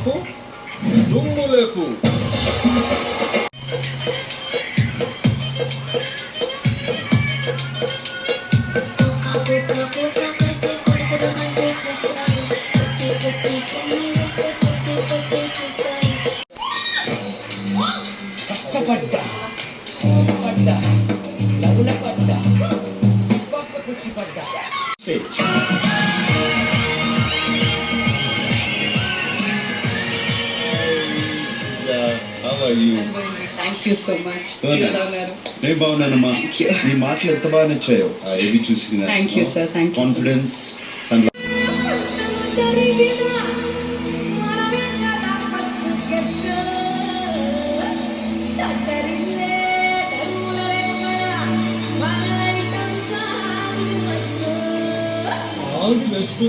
ఆపు, దుమ్ము లేపు. కష్టపడ్డా పడ్డా నవ్వుల పడ్డా కూర్చి పడ్డా థ్యాంక్ యూ సో మచ్. నేను బాగున్నానమ్మా. నీ మాటలు ఎంత బాగా నచ్చాయో ఏవి చూసి. Thank you sir. Thank you. Confidence. All best.